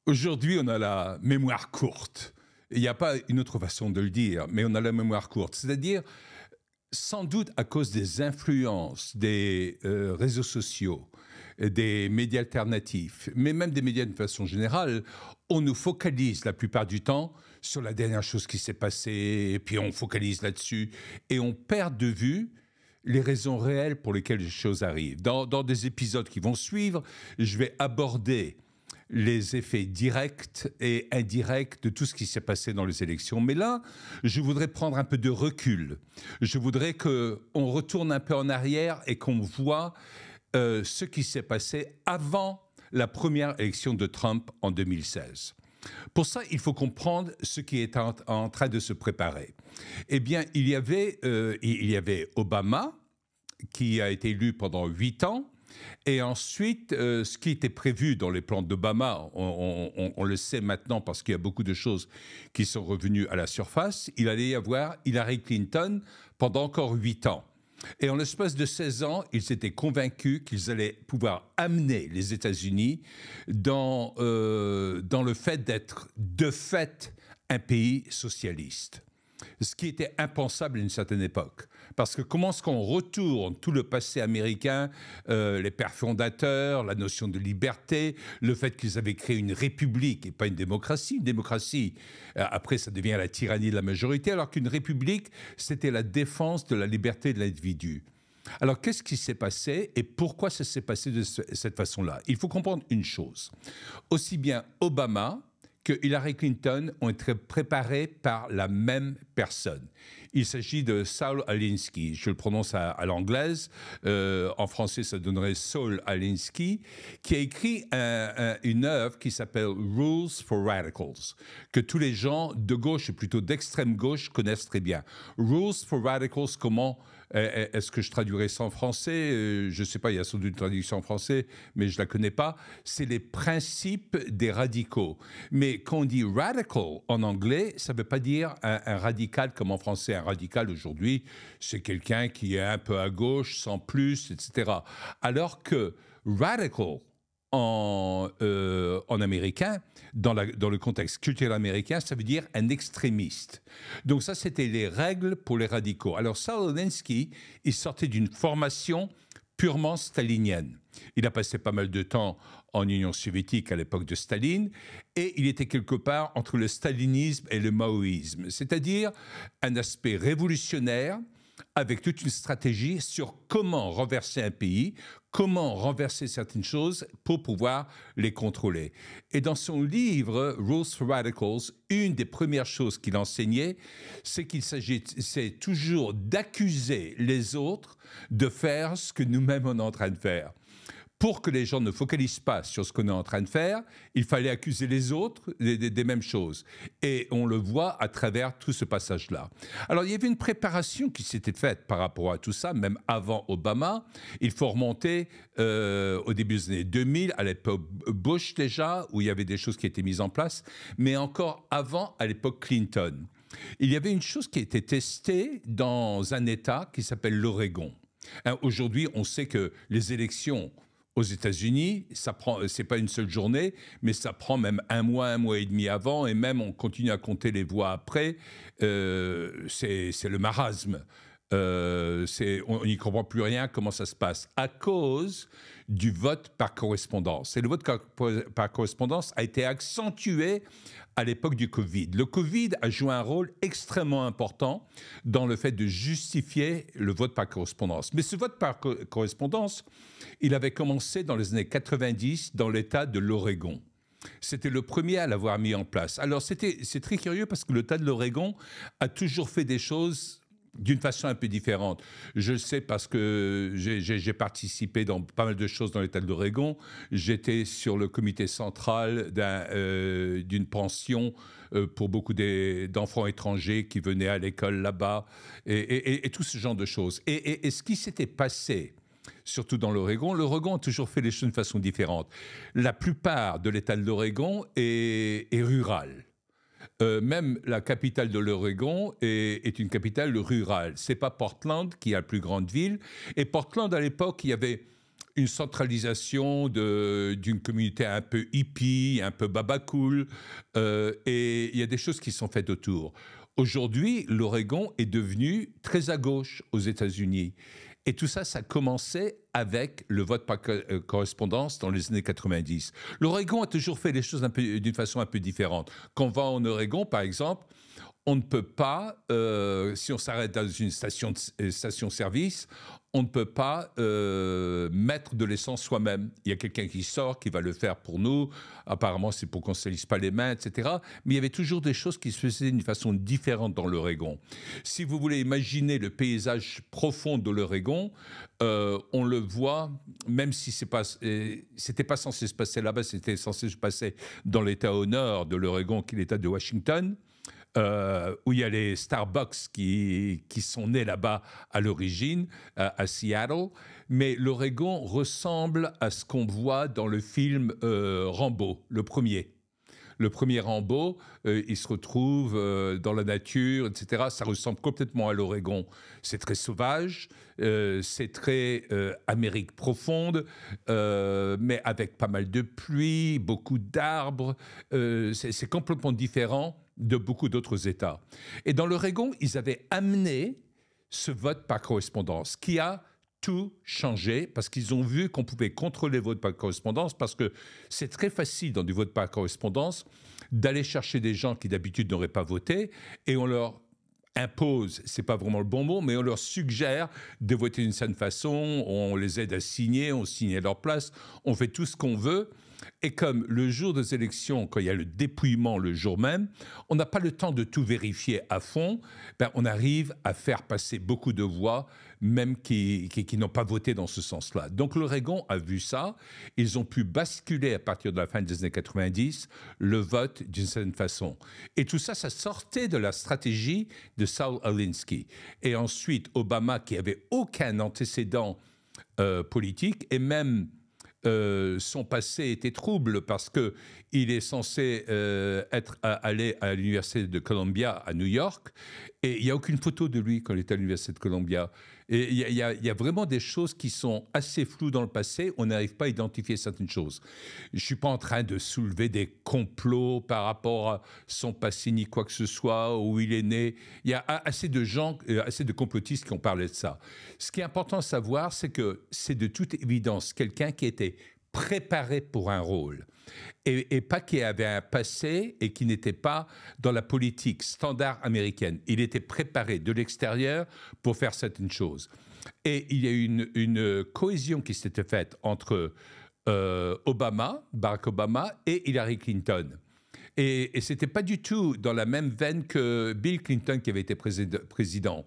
Aujourd'hui, on a la mémoire courte. Il n'y a pas une autre façon de le dire, mais on a la mémoire courte. C'est-à-dire, sans doute à cause des influences des réseaux sociaux, des médias alternatifs, mais même des médias de façon générale, on nous focalise la plupart du temps sur la dernière chose qui s'est passée, et puis on focalise là-dessus, et on perd de vue les raisons réelles pour lesquelles les choses arrivent. Dans des épisodes qui vont suivre, je vais aborder les effets directs et indirects de tout ce qui s'est passé dans les élections. Mais là, je voudrais prendre un peu de recul. Je voudrais qu'on retourne un peu en arrière et qu'on voit ce qui s'est passé avant la première élection de Trump en 2016. Pour ça, il faut comprendre ce qui est en train de se préparer. Eh bien, il y avait Obama, qui a été élu pendant 8 ans. Et ensuite, ce qui était prévu dans les plans d'Obama, on le sait maintenant parce qu'il y a beaucoup de choses qui sont revenues à la surface, il allait y avoir Hillary Clinton pendant encore 8 ans. Et en l'espace de 16 ans, ils étaient convaincus qu'ils allaient pouvoir amener les États-Unis dans le fait d'être de fait un pays socialiste. Ce qui était impensable à une certaine époque. Parce que comment est-ce qu'on retourne tout le passé américain, les pères fondateurs, la notion de liberté, le fait qu'ils avaient créé une république et pas une démocratie. Une démocratie, après, ça devient la tyrannie de la majorité, alors qu'une république, c'était la défense de la liberté de l'individu. Alors, qu'est-ce qui s'est passé et pourquoi ça s'est passé de cette façon-là? Il faut comprendre une chose. Aussi bien Obama que Hillary Clinton ont été préparés par la même personne. Il s'agit de Saul Alinsky, je le prononce à l'anglaise, en français ça donnerait Saul Alinsky, qui a écrit une œuvre qui s'appelle Rules for Radicals, que tous les gens de gauche et plutôt d'extrême gauche connaissent très bien. Rules for Radicals, comment est-ce que je traduirais ça en français? Je ne sais pas, il y a sans doute une traduction en français, mais je ne la connais pas. C'est les principes des radicaux. Mais quand on dit radical en anglais, ça ne veut pas dire un radical comme en français. Un radical aujourd'hui, c'est quelqu'un qui est un peu à gauche, sans plus, etc. Alors que radical, en américain, dans le contexte culturel américain, ça veut dire un extrémiste. Donc ça, c'était les règles pour les radicaux. Alors Saul Alinsky, il sortait d'une formation purement stalinienne. Il a passé pas mal de temps en Union soviétique à l'époque de Staline, et il était quelque part entre le stalinisme et le maoïsme, c'est-à-dire un aspect révolutionnaire avec toute une stratégie sur comment renverser un pays, comment renverser certaines choses pour pouvoir les contrôler. Et dans son livre Rules for Radicals, une des premières choses qu'il enseignait, c'est c'est toujours d'accuser les autres de faire ce que nous-mêmes on est en train de faire. Pour que les gens ne focalisent pas sur ce qu'on est en train de faire, il fallait accuser les autres des mêmes choses. Et on le voit à travers tout ce passage-là. Alors, il y avait une préparation qui s'était faite par rapport à tout ça, même avant Obama. Il faut remonter au début des années 2000, à l'époque Bush déjà, où il y avait des choses qui étaient mises en place, mais encore avant, à l'époque Clinton. Il y avait une chose qui a été testée dans un État qui s'appelle l'Oregon. Aujourd'hui, on sait que les élections aux États-Unis, c'est pas une seule journée, mais ça prend même un mois et demi avant, et même on continue à compter les voix après. C'est le marasme. On n'y comprend plus rien comment ça se passe à cause du vote par correspondance. Et le vote par correspondance a été accentué à l'époque du Covid. Le Covid a joué un rôle extrêmement important dans le fait de justifier le vote par correspondance. Mais ce vote par correspondance, il avait commencé dans les années 90 dans l'État de l'Oregon. C'était le premier à l'avoir mis en place. Alors c'est très curieux parce que l'État de l'Oregon a toujours fait des choses d'une façon un peu différente. Je sais parce que j'ai participé dans pas mal de choses dans l'État de l'Oregon. J'étais sur le comité central d'une pension pour beaucoup d'enfants étrangers qui venaient à l'école là-bas et tout ce genre de choses. Et ce qui s'était passé, surtout dans l'Oregon a toujours fait les choses d'une façon différente. La plupart de l'État de l'Oregon est rural. Même la capitale de l'Oregon est une capitale rurale. C'est pas Portland qui est la plus grande ville. Et Portland, à l'époque, il y avait une centralisation d'une communauté un peu hippie, un peu babacool, et il y a des choses qui sont faites autour. Aujourd'hui, l'Oregon est devenu très à gauche aux États-Unis. Et tout ça, ça commençait avec le vote par correspondance dans les années 90. L'Oregon a toujours fait les choses d'une façon un peu différente. Quand on va en Oregon, par exemple, on ne peut pas, si on s'arrête dans une station-service, on ne peut pas mettre de l'essence soi-même. Il y a quelqu'un qui sort, qui va le faire pour nous. Apparemment, c'est pour qu'on ne se lisse pas les mains, etc. Mais il y avait toujours des choses qui se faisaient d'une façon différente dans l'Oregon. Si vous voulez imaginer le paysage profond de l'Oregon, on le voit, même si c'était pas censé se passer là-bas, c'était censé se passer dans l'État au nord de l'Oregon, qui est l'État de Washington. Où il y a les Starbucks qui sont nés là-bas à l'origine, à Seattle. Mais l'Oregon ressemble à ce qu'on voit dans le film Rambo, le premier. Le premier Rambo, il se retrouve dans la nature, etc. Ça ressemble complètement à l'Oregon. C'est très sauvage, c'est très Amérique profonde, mais avec pas mal de pluie, beaucoup d'arbres. C'est complètement différent de beaucoup d'autres États. Et dans l'Oregon, ils avaient amené ce vote par correspondance qui a tout changé parce qu'ils ont vu qu'on pouvait contrôler le vote par correspondance parce que c'est très facile dans du vote par correspondance d'aller chercher des gens qui d'habitude n'auraient pas voté et on leur impose, c'est pas vraiment le bon mot, mais on leur suggère de voter d'une certaine façon, on les aide à signer, on signe à leur place, on fait tout ce qu'on veut. Et comme le jour des élections, quand il y a le dépouillement le jour même, on n'a pas le temps de tout vérifier à fond, on arrive à faire passer beaucoup de voix, même qui n'ont pas voté dans ce sens-là. Donc l'Oregon a vu ça, ils ont pu basculer à partir de la fin des années 90 le vote d'une certaine façon. Et tout ça, ça sortait de la stratégie de Saul Alinsky. Et ensuite, Obama, qui avait aucun antécédent politique, et même son passé était trouble parce qu'il est censé aller à l'université de Columbia à New York et il n'y a aucune photo de lui quand il était à l'université de Columbia. Et il y a vraiment des choses qui sont assez floues dans le passé, on n'arrive pas à identifier certaines choses. Je ne suis pas en train de soulever des complots par rapport à son passé ni quoi que ce soit, où il est né. Il y a assez de gens, assez de complotistes qui ont parlé de ça. Ce qui est important à savoir, c'est que c'est de toute évidence quelqu'un qui était préparé pour un rôle et pas qui avait un passé et qui n'était pas dans la politique standard américaine. Il était préparé de l'extérieur pour faire certaines choses. Et il y a eu une cohésion qui s'était faite entre Barack Obama et Hillary Clinton. Et ce n'était pas du tout dans la même veine que Bill Clinton qui avait été président.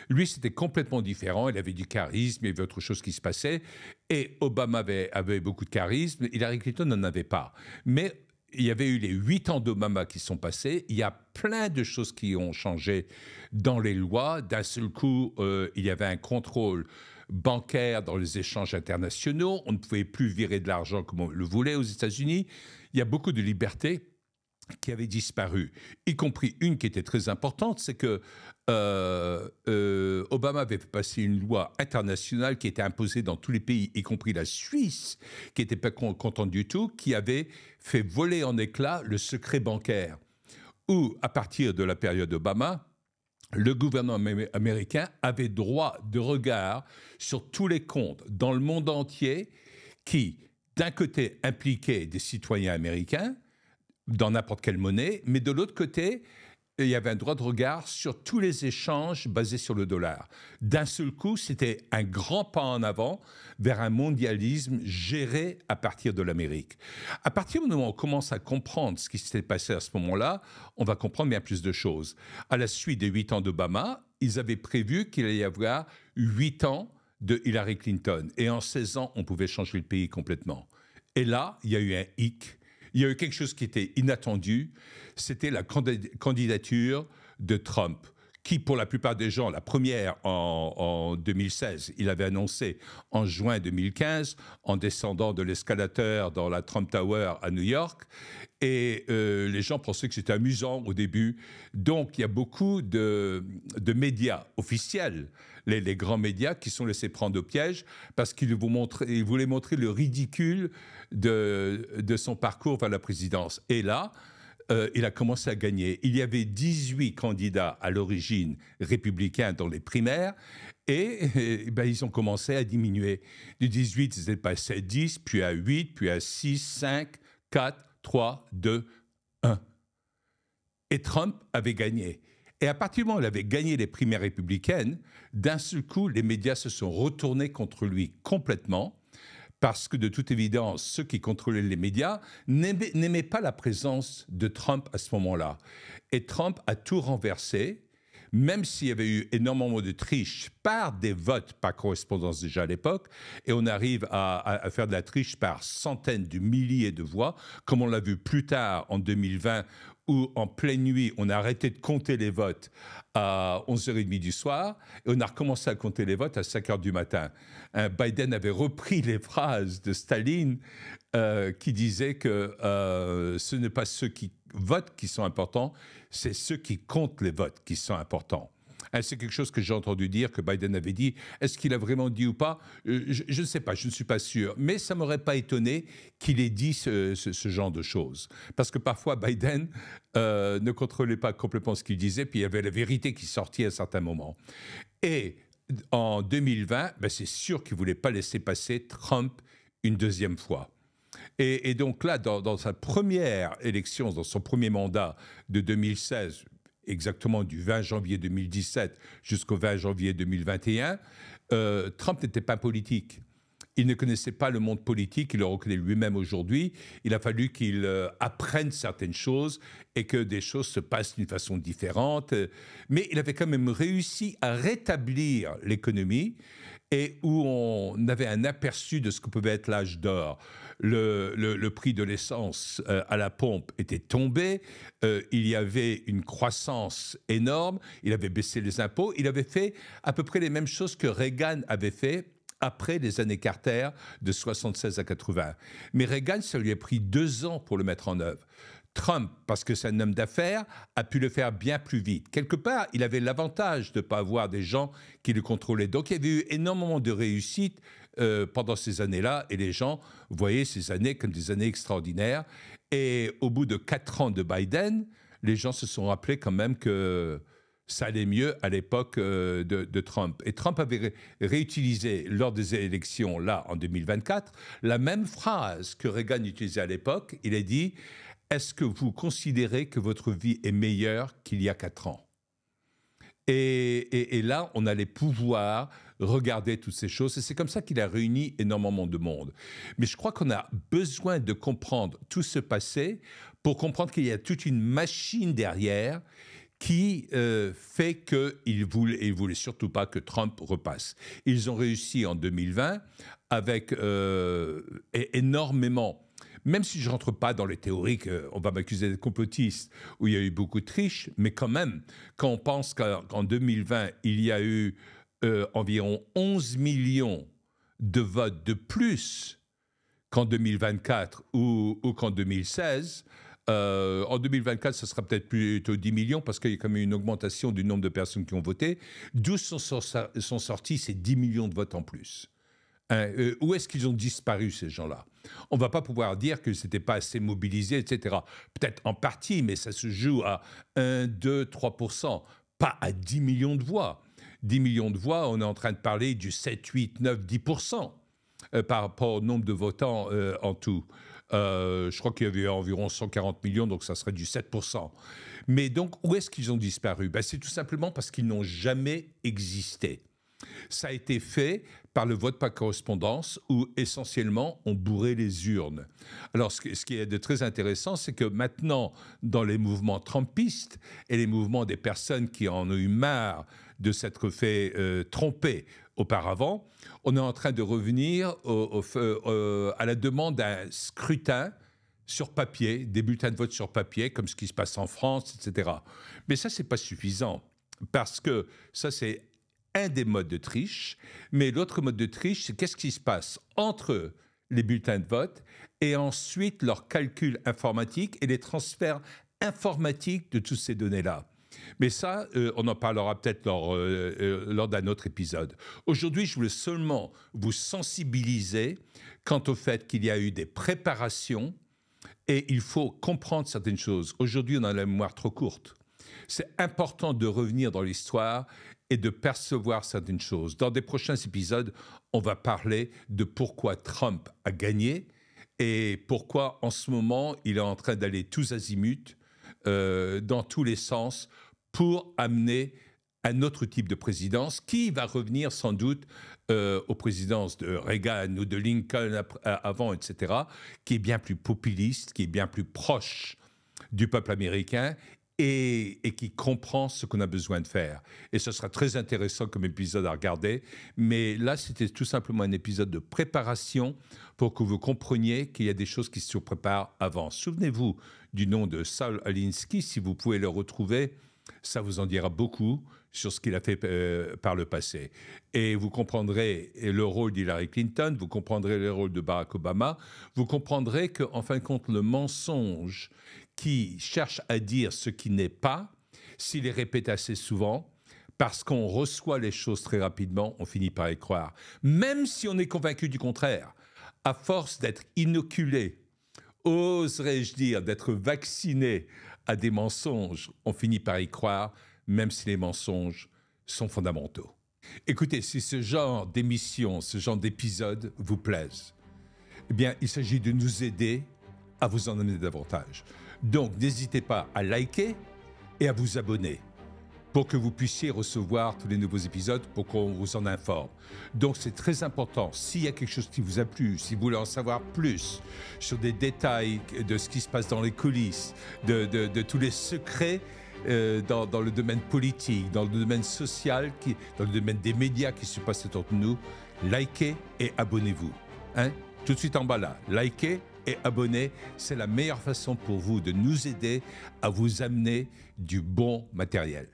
Lui, c'était complètement différent. Il avait du charisme, il y avait autre chose qui se passait. Et Obama avait beaucoup de charisme. Hillary Clinton n'en avait pas. Mais il y avait eu les 8 ans d'Obama qui sont passés. Il y a plein de choses qui ont changé dans les lois. D'un seul coup, il y avait un contrôle bancaire dans les échanges internationaux. On ne pouvait plus virer de l'argent comme on le voulait aux États-Unis. Il y a beaucoup de libertés qui avaient disparu, y compris une qui était très importante, c'est que Obama avait passé une loi internationale qui était imposée dans tous les pays, y compris la Suisse, qui n'était pas contente du tout, qui avait fait voler en éclats le secret bancaire, où, à partir de la période Obama, le gouvernement américain avait droit de regard sur tous les comptes dans le monde entier qui, d'un côté, impliquaient des citoyens américains, dans n'importe quelle monnaie, mais de l'autre côté, il y avait un droit de regard sur tous les échanges basés sur le dollar. D'un seul coup, c'était un grand pas en avant vers un mondialisme géré à partir de l'Amérique. À partir du moment où on commence à comprendre ce qui s'était passé à ce moment-là, on va comprendre bien plus de choses. À la suite des 8 ans d'Obama, ils avaient prévu qu'il allait y avoir 8 ans de Hillary Clinton. Et en 16 ans, on pouvait changer le pays complètement. Et là, il y a eu un hic. Il y a eu quelque chose qui était inattendu, c'était la candidature de Trump, qui, pour la plupart des gens, la première en 2016, il avait annoncé en juin 2015, en descendant de l'escalateur dans la Trump Tower à New York. Et les gens pensaient que c'était amusant au début. Donc, il y a beaucoup de médias officiels, les grands médias, qui sont laissés prendre au piège parce qu'ils voulaient montrer le ridicule de son parcours vers la présidence. Et là, il a commencé à gagner. Il y avait 18 candidats à l'origine républicains dans les primaires et ils ont commencé à diminuer. De 18, ils étaient passés à 10, puis à 8, puis à 6, 5, 4, 3, 2, 1. Et Trump avait gagné. Et à partir du moment où il avait gagné les primaires républicaines, d'un seul coup, les médias se sont retournés contre lui complètement. Parce que de toute évidence, ceux qui contrôlaient les médias n'aimaient pas la présence de Trump à ce moment-là. Et Trump a tout renversé, même s'il y avait eu énormément de triche par des votes par correspondance déjà à l'époque, et on arrive à faire de la triche par centaines de milliers de voix, comme on l'a vu plus tard en 2020, où en pleine nuit, on a arrêté de compter les votes à 11h30 du soir, et on a recommencé à compter les votes à 5h du matin. Biden avait repris les phrases de Staline qui disaient que ce n'est pas ceux qui votent qui sont importants, c'est ceux qui comptent les votes qui sont importants. C'est quelque chose que j'ai entendu dire, que Biden avait dit. Est-ce qu'il a vraiment dit ou pas? Je ne sais pas, je ne suis pas sûr. Mais ça ne m'aurait pas étonné qu'il ait dit ce genre de choses. Parce que parfois, Biden ne contrôlait pas complètement ce qu'il disait, puis il y avait la vérité qui sortait à certains moments. Et en 2020, c'est sûr qu'il ne voulait pas laisser passer Trump une deuxième fois. Et donc là, dans sa première élection, dans son premier mandat de 2016, exactement du 20 janvier 2017 jusqu'au 20 janvier 2021, Trump n'était pas politique. Il ne connaissait pas le monde politique, il le reconnaît lui-même aujourd'hui. Il a fallu qu'il apprenne certaines choses et que des choses se passent d'une façon différente. Mais il avait quand même réussi à rétablir l'économie et où on avait un aperçu de ce que pouvait être l'âge d'or. Le prix de l'essence à la pompe était tombé, il y avait une croissance énorme, il avait baissé les impôts, il avait fait à peu près les mêmes choses que Reagan avait fait après les années Carter de 76 à 80. Mais Reagan, ça lui a pris 2 ans pour le mettre en œuvre. Trump, parce que c'est un homme d'affaires, a pu le faire bien plus vite. Quelque part, il avait l'avantage de ne pas avoir des gens qui le contrôlaient. Donc, il y avait eu énormément de réussite pendant ces années-là, et les gens voyaient ces années comme des années extraordinaires. Et au bout de 4 ans de Biden, les gens se sont rappelés quand même que ça allait mieux à l'époque de Trump. Et Trump avait réutilisé lors des élections, là, en 2024, la même phrase que Reagan utilisait à l'époque. Il a dit « Est-ce que vous considérez que votre vie est meilleure qu'il y a 4 ans ?» Et là, on allait pouvoir regarder toutes ces choses. Et c'est comme ça qu'il a réuni énormément de monde. Mais je crois qu'on a besoin de comprendre tout ce passé pour comprendre qu'il y a toute une machine derrière qui fait qu'ils ne voulaient surtout pas que Trump repasse. Ils ont réussi en 2020 avec énormément. Même si je ne rentre pas dans les théories qu'on va m'accuser d'être complotiste, où il y a eu beaucoup de triche, mais quand même, quand on pense qu'en 2020, il y a eu environ 11 millions de votes de plus qu'en 2024 ou qu'en 2016, en 2024, ce sera peut-être plutôt 10 millions parce qu'il y a quand même une augmentation du nombre de personnes qui ont voté. D'où sont sortis ces 10 millions de votes en plus? Où est-ce qu'ils ont disparu, ces gens-là? On ne va pas pouvoir dire que ce n'était pas assez mobilisé, etc. Peut-être en partie, mais ça se joue à 1, 2, 3%, pas à 10 millions de voix. 10 millions de voix, on est en train de parler du 7, 8, 9, 10% par rapport au nombre de votants en tout. Je crois qu'il y avait environ 140 millions, donc ça serait du 7%. Mais donc, où est-ce qu'ils ont disparu? C'est tout simplement parce qu'ils n'ont jamais existé. Ça a été fait par le vote par correspondance où essentiellement on bourrait les urnes. Alors ce qui est de très intéressant, c'est que maintenant dans les mouvements trumpistes et les mouvements des personnes qui en ont eu marre de s'être fait tromper auparavant, on est en train de revenir à la demande d'un scrutin sur papier, des bulletins de vote sur papier, comme ce qui se passe en France, etc. Mais ça, c'est pas suffisant. Parce que ça, c'est un des modes de triche. Mais l'autre mode de triche, c'est qu'est-ce qui se passe entre les bulletins de vote et ensuite leur calcul informatique et les transferts informatiques de toutes ces données-là. Mais ça, on en parlera peut-être lors d'un autre épisode. Aujourd'hui, je voulais seulement vous sensibiliser quant au fait qu'il y a eu des préparations et il faut comprendre certaines choses. Aujourd'hui, on a la mémoire trop courte. C'est important de revenir dans l'histoire et de percevoir certaines choses. Dans des prochains épisodes, on va parler de pourquoi Trump a gagné et pourquoi, en ce moment, il est en train d'aller tous azimuts dans tous les sens pour amener un autre type de présidence qui va revenir sans doute aux présidences de Reagan ou de Lincoln avant, etc., qui est bien plus populiste, qui est bien plus proche du peuple américain et qui comprend ce qu'on a besoin de faire. Et ce sera très intéressant comme épisode à regarder. Mais là, c'était tout simplement un épisode de préparation pour que vous compreniez qu'il y a des choses qui se préparent avant. Souvenez-vous du nom de Saul Alinsky, si vous pouvez le retrouver, ça vous en dira beaucoup sur ce qu'il a fait par le passé. Et vous comprendrez le rôle d'Hillary Clinton, vous comprendrez le rôle de Barack Obama, vous comprendrez qu'en fin de compte, le mensonge qui cherche à dire ce qui n'est pas, s'il est répété assez souvent, parce qu'on reçoit les choses très rapidement, on finit par y croire. Même si on est convaincu du contraire, à force d'être inoculé, oserais-je dire, d'être vacciné à des mensonges, on finit par y croire, même si les mensonges sont fondamentaux. Écoutez, si ce genre d'émission, ce genre d'épisode vous plaise, eh bien, il s'agit de nous aider à vous en donner davantage. Donc, n'hésitez pas à liker et à vous abonner pour que vous puissiez recevoir tous les nouveaux épisodes, pour qu'on vous en informe. Donc, c'est très important. S'il y a quelque chose qui vous a plu, si vous voulez en savoir plus sur des détails de ce qui se passe dans les coulisses, de tous les secrets dans le domaine politique, dans le domaine social, dans le domaine des médias qui se passent autour de nous, likez et abonnez-vous. Hein? Tout de suite en bas là, likez et abonnez. C'est la meilleure façon pour vous de nous aider à vous amener du bon matériel.